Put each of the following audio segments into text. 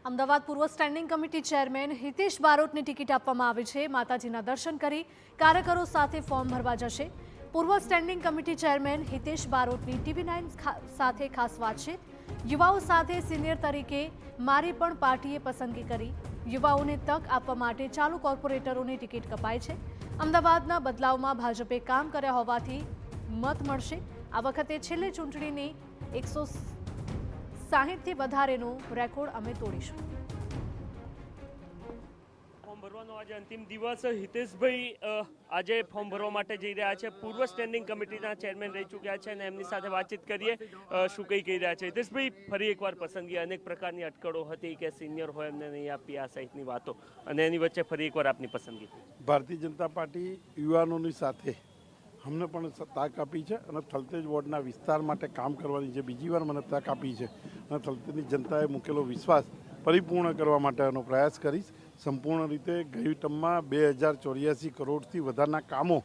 અમદાવાદ પૂર્વ standing committee chairman Hitesh બારોટને ticket આપવામાં આવી છે। માતાજીના દર્શન કરી કાર્યકરો સાથે ફોર્મ ભરવા જશે। પૂર્વ સ્ટેન્ડિંગ કમિટી ચેરમેન હિતેશ બારોટની TV9 સાથે ખાસ વાતચીત। યુવાઓ સાથે સિનિયર તરીકે મારી પણ પાર્ટીએ પસંદગી કરી। યુવાઓને તક આપવા માટે ચાલુ કોર્પોરેટરોની ટિકિટ કપાઈ છે। અમદાવાદના બદલાવમાં ભાજપે કામ કર્યા હોવાથી મત મળશે। આ વખતે છેલ્લી ચૂંટણીની 160થી વધારેનો રેકોર્ડ અમે તોડીશું। ફોર્મ ભરવાનો આજે અંતિમ દિવસ। હિતેશભાઈ આજે ફોર્મ ભરવા માટે જઈ રહ્યા છે। પૂર્વ સ્ટેન્ડિંગ કમિટીના ચેરમેન રહી ચૂક્યા છે અને એમની સાથે વાતચીત કરીએ શું કહી રહ્યા છે। હિતેશભાઈ, ફરી એકવાર પસંદગી, અનેક પ્રકારની અટકળો હતી કે સિનિયર હોય એમને નહીં આપી, આ સહિતની વાતો, અને એની વચ્ચે ફરી એકવાર આપની પસંદગી। ભારતીય જનતા પાર્ટી યુવાનોની સાથે અમને પણ તક આપી છે અને થલતેજ વોર્ડના વિસ્તાર માટે કામ કરવાની જે બીજી વાર મને તક આપી છે અને થલતેજની જનતાએ મૂકેલો વિશ્વાસ પરિપૂર્ણ કરવા માટેનો પ્રયાસ કરીશ। સંપૂર્ણ રીતે ગઈ ટર્મમાં 2084 કરોડથી વધારના કામો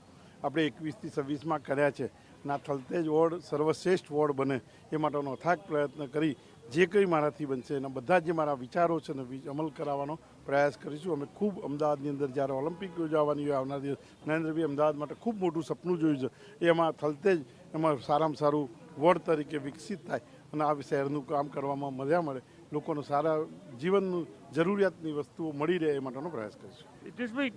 આપણે 21થી 26માં કર્યા છે અને આ થલતેજ વોર્ડ સર્વશ્રેષ્ઠ વોર્ડ બને એ માટેનો અથાગ પ્રયત્ન કરી જે કંઈ મારાથી બનશે એના બધા જે મારા વિચારો છે ને અમલ કરાવવાનો પ્રયાસ કરીશું। અમે ખૂબ અમદાવાદની અંદર જ્યારે ઓલિમ્પિક યોજાવાની હોય આવનાર દિવસ, નરેન્દ્રભાઈ અમદાવાદ માટે ખૂબ મોટું સપનું જોયું છે, એમાં થલતેજ એમાં સારામાં સારું વોર્ડ તરીકે વિકસિત થાય અને આ શહેરનું કામ કરવામાં મજા મળે, લોકોનું સારા જીવનનું જરૂરિયાતની વસ્તુઓ મળી રહે એ માટેનો પ્રયાસ કરીશું। હિતેશભાઈ,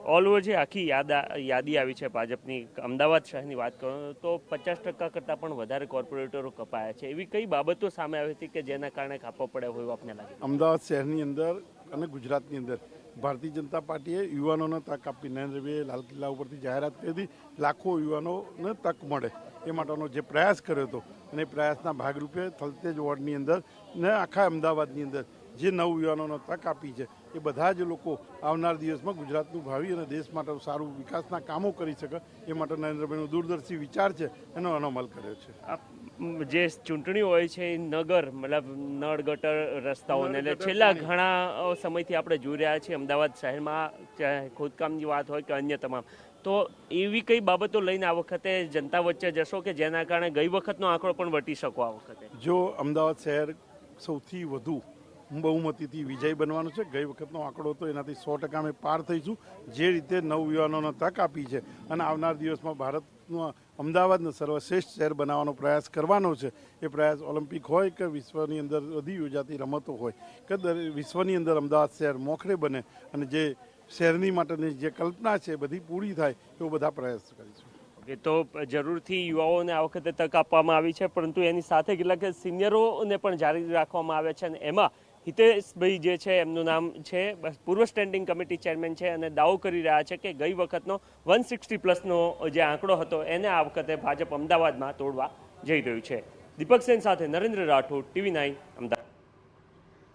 ઓલ ઓવર જે આખી યાદી આવી છે ભાજપની, અમદાવાદ શહેરની વાત કરો તો 50% કરતાં પણ વધારે કોર્પોરેટરો કપાયા છે। એવી કઈ બાબતો સામે આવી હતી કે જેના કારણે કાપવો પડે હોય એવું આપને લાગે? અમદાવાદ શહેરની અંદર અને ગુજરાતની અંદર ભારતીય જનતા પાર્ટીએ યુવાનોને તક આપી। નરેન્દ્રભાઈએ લાલ કિલ્લા ઉપરથી જાહેરાત કરી હતી લાખો યુવાનોને તક મળે એ માટેનો જે પ્રયાસ કર્યો હતો અને એ પ્રયાસના ભાગરૂપે થલતેજ વોર્ડની અંદર ને આખા અમદાવાદની અંદર જે નવ યુવાનોને તક આપી છે એ બધા જ લોકો આવનાર દિવસમાં ગુજરાતનું ભાવિ અને દેશ માટે સારું વિકાસના કામો કરી શકે એ માટે નરેન્દ્રભાઈનો દૂરદર્શી વિચાર છે એનો અમલ કર્યો છે। જે ચૂંટણીઓ હોય છે એ નગર મતલબ નળ ગટર રસ્તાઓને એટલે છેલ્લા ઘણા સમયથી આપણે જોઈ રહ્યા છીએ અમદાવાદ શહેરમાં, ચાહે ખોદકામની વાત હોય કે અન્ય તમામ, તો એવી કઈ બાબતો લઈને આ વખતે જનતા વચ્ચે જશો કે જેના કારણે ગઈ વખતનો આંકડો પણ વટી શકો આ વખતે? જો અમદાવાદ શહેર સૌથી વધુ બહુમતીથી વિજય બનવાનું છે, ગઈ વખતનો આંકડો હતો એનાથી 100% અમે પાર થઈશું। જે રીતે નવ યુવાનોને તક આપી છે અને આવનાર દિવસમાં ભારતનું અમદાવાદને સર્વશ્રેષ્ઠ શહેર બનાવવાનો પ્રયાસ કરવાનો છે, એ પ્રયાસ ઓલિમ્પિક હોય કે વિશ્વની અંદર બધી યોજાતી રમતો હોય કે વિશ્વની અંદર અમદાવાદ શહેર મોખરે બને અને જે શહેરની માટેની જે કલ્પના છે બધી પૂરી થાય એવો બધા પ્રયાસ કરીશું। તો જરૂરથી યુવાઓને આ વખતે તક આપવામાં આવી છે, પરંતુ એની સાથે કેટલાક સિનિયરોને પણ જારી રાખવામાં આવે છે અને એમાં હિતેશભાઈ જે છે એમનું નામ છે, પૂર્વ સ્ટેન્ડિંગ કમિટી ચેરમેન છે અને દાવો કરી રહ્યા છે કે ગઈ વખતનો 160+ જે આંકડો હતો એને આ વખતે ભાજપ અમદાવાદમાં તોડવા જઈ રહ્યું છે। દીપક સેન સાથે નરેન્દ્ર રાઠોડ, TV9 અમદાવાદ।